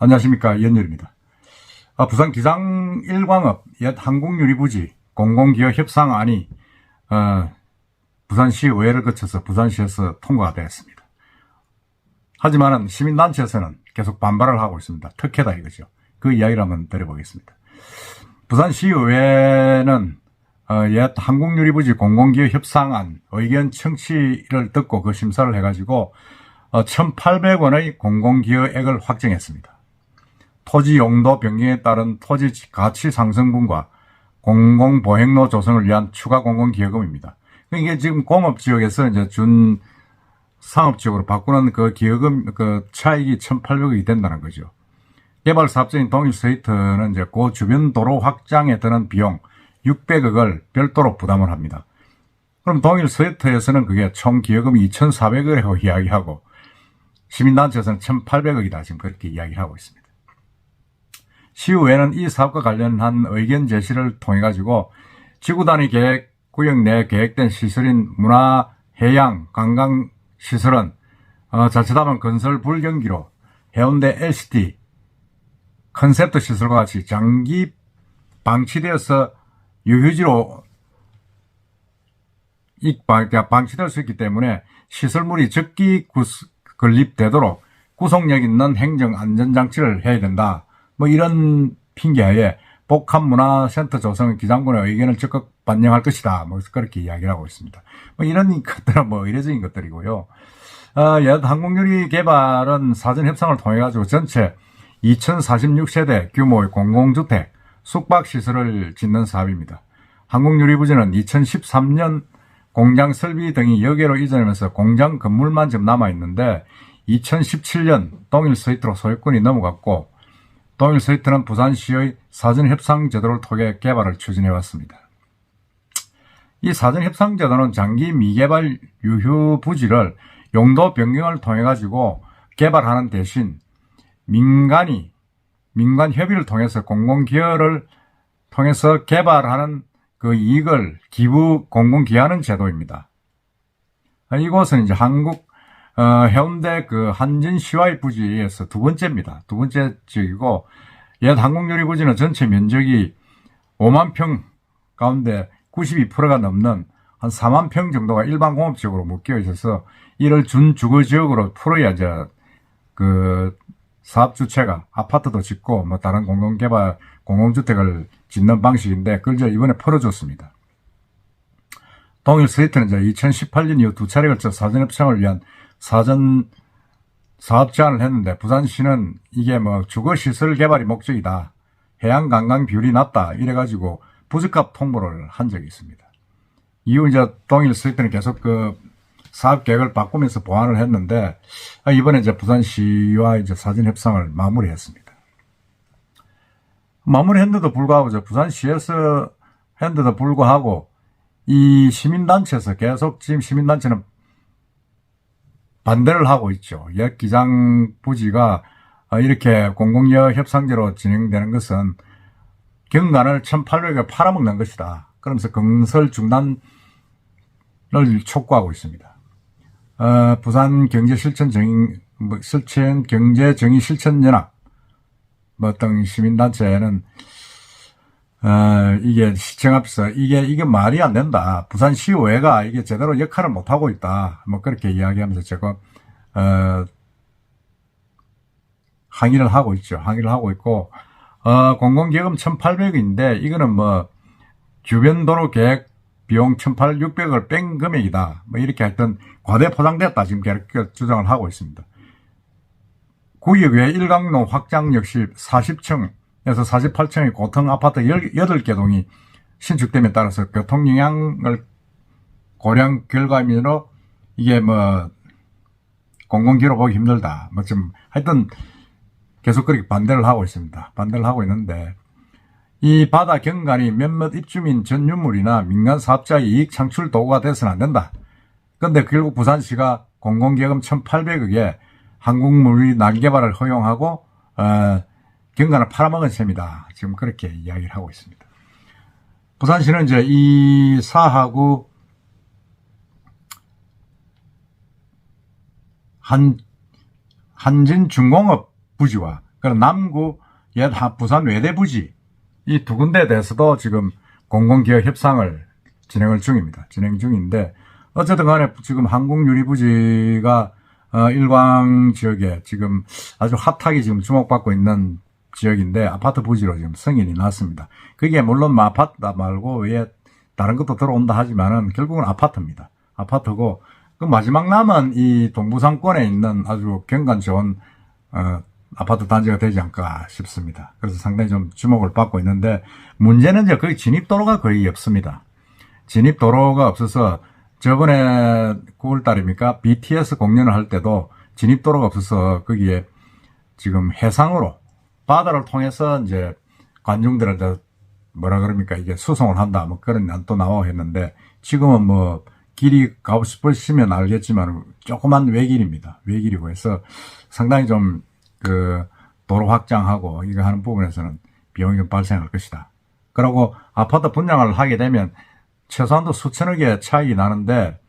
안녕하십니까, 이현열입니다. 부산 기장 일광업 옛 항공유리부지 공공기업 협상안이 부산시 의회를 거쳐서 부산시에서 통과가 되었습니다. 하지만 시민단체에서는 계속 반발을 하고 있습니다. 특혜다 이거죠. 그 이야기를 한번 드려보겠습니다. 부산시의회는 옛 항공유리부지 공공기업 협상안 의견 청취를 듣고 그 심사를 해가지고 1,800원의 공공기여액을 확정했습니다. 토지 용도 변경에 따른 토지 가치 상승분과 공공보행로 조성을 위한 추가 공공기여금입니다. 이게 지금 공업지역에서 이제 준 상업지역으로 바꾸는 그 기여금, 그 차익이 1,800억이 된다는 거죠. 개발사업자인 동일스테이트는 이제 그 주변 도로 확장에 드는 비용 600억을 별도로 부담을 합니다. 그럼 동일스테이트에서는 그게 총 기여금이 2,400억이라고 이야기하고 시민단체에서는 1,800억이다. 지금 그렇게 이야기를 하고 있습니다. 시의회는 이 사업과 관련한 의견 제시를 통해 가지고 지구 단위 계획 구역 내 계획된 시설인 문화, 해양, 관광 시설은 자칫하면 건설 불경기로 해운대 LCT 컨셉트 시설과 같이 장기 방치되어서 유휴지로 방치될 수 있기 때문에 시설물이 적기 건립되도록 구속력 있는 행정 안전장치를 해야 된다. 뭐 이런 핑계하에 복합문화센터 조성 기장군의 의견을 적극 반영할 것이다. 뭐 그렇게 이야기를 하고 있습니다. 뭐 이런 것들은 뭐 의례적인 것들이고요. 옛 항공유리 개발은 사전 협상을 통해 가지고 전체 2046세대 규모의 공공주택, 숙박시설을 짓는 사업입니다. 항공유리부지는 2013년 공장 설비 등이 여기로 이전하면서 공장 건물만 지금 남아있는데 2017년 동일스테이트로 소유권이 넘어갔고 동일스테이트는 부산시의 사전협상제도를 통해 개발을 추진해왔습니다. 이 사전협상제도는 장기 미개발 유휴 부지를 용도 변경을 통해 가지고 개발하는 대신 민간 협의를 통해서 공공기여를 통해서 개발하는 그 이익을 공공기여하는 제도입니다. 이곳은 이제 해운대 그 한진시와이 부지에서 두 번째입니다. 두 번째 지역이고, 옛 항공유리 부지는 전체 면적이 5만 평 가운데 92%가 넘는 한 4만 평 정도가 일반 공업지역으로 묶여 있어서 이를 준주거 지역으로 풀어야 이제 그 사업 주체가 아파트도 짓고 뭐 다른 공공주택을 짓는 방식인데 그걸 이번에 풀어줬습니다. 동일스테이트는 이제 2018년 이후 두 차례 걸쳐 사전협상을 위한 사전 사업 제안을 했는데 부산시는 이게 뭐 주거시설 개발이 목적이다. 해양 관광 비율이 낮다. 이래가지고 부적합 통보를 한 적이 있습니다. 이후 이제 동일스테이트는 계속 그 사업 계획을 바꾸면서 보완을 했는데 이번에 이제 부산시와 이제 사전 협상을 마무리했습니다. 마무리했는데도 불구하고 부산시에서 했는데도 불구하고 이 시민단체에서 계속 지금 시민단체는 반대를 하고 있죠. 옛 기장 부지가 이렇게 공공기여 협상제로 진행되는 것은 경관을 1,800억에 팔아먹는 것이다. 그러면서 건설 중단을 촉구하고 있습니다. 부산 경제정의실천연합 어떤 시민단체는 이게 시청 앞에서 이게 말이 안 된다. 부산시의회가 이게 제대로 역할을 못 하고 있다. 뭐 그렇게 이야기하면서 제가 항의를 하고 있죠. 항의를 하고 있고 공공기여금 1,800억인데 이거는 뭐 주변 도로 계획 비용 1,600억을 뺀 금액이다. 뭐 이렇게 하여튼 과대 포장됐다. 지금 그렇게 주장을 하고 있습니다. 구역 외 일광로 확장 역시 40층에서 48층의 고층 아파트 18개 동이 신축됨에 따라서 교통 영향을 고려한 결과이므로 이게 뭐 공공기로 보기 힘들다. 뭐 좀 하여튼 계속 그렇게 반대를 하고 있습니다. 반대를 하고 있는데 이 바다 경관이 몇몇 입주민 전 유물이나 민간 사업자의 이익 창출 도구가 돼서는 안 된다. 그런데 결국 부산시가 공공기여금 1,800억에 항공무리 난개발을 허용하고 경관을 팔아먹은 셈이다. 지금 그렇게 이야기를 하고 있습니다. 부산시는 이제 이 사하구 한진중공업 부지와 그리고 남구 옛 부산 외대부지 이 두 군데에 대해서도 지금 공공기업 협상을 진행 중인데 어쨌든 간에 지금 한국유리부지가 일광 지역에 지금 아주 핫하게 지금 주목받고 있는 지역인데 아파트 부지로 지금 승인이 났습니다. 그게 물론 뭐 아파트 말고 왜 다른 것도 들어온다 하지만은 결국은 아파트입니다. 아파트고 그 마지막 남은 이 동부상권에 있는 아주 경관 좋은 아파트 단지가 되지 않을까 싶습니다. 그래서 상당히 좀 주목을 받고 있는데 문제는 이제 거기 진입도로가 거의 없습니다. 진입도로가 없어서 저번에 9월달입니까? BTS 공연을 할 때도 진입도로가 없어서 거기에 지금 해상으로 바다를 통해서 이제 관중들을 뭐라 그럽니까? 이게 수송을 한다. 뭐 그런 난또 나오고 했는데 지금은 뭐 길이 가고 싶으시면 알겠지만 조그만 외길입니다. 외길이고 해서 상당히 좀 그 도로 확장하고 이거 하는 부분에서는 비용이 좀 발생할 것이다. 그리고 아파트 분양을 하게 되면 최소한도 수천억의 차익이 나는데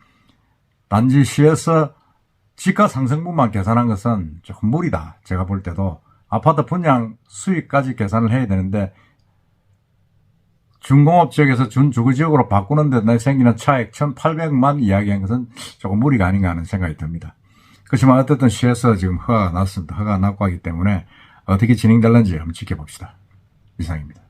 단지 시에서 지가 상승분만 계산한 것은 조금 무리다. 제가 볼 때도 아파트 분양 수익까지 계산을 해야 되는데 준공업 지역에서 준주거지역으로 바꾸는 데 생기는 차익 1,800만 이야기한 것은 조금 무리가 아닌가 하는 생각이 듭니다. 그렇지만 어쨌든 시에서 지금 허가가 났습니다. 허가가 났고 하기 때문에 어떻게 진행될는지 한번 지켜봅시다. 이상입니다.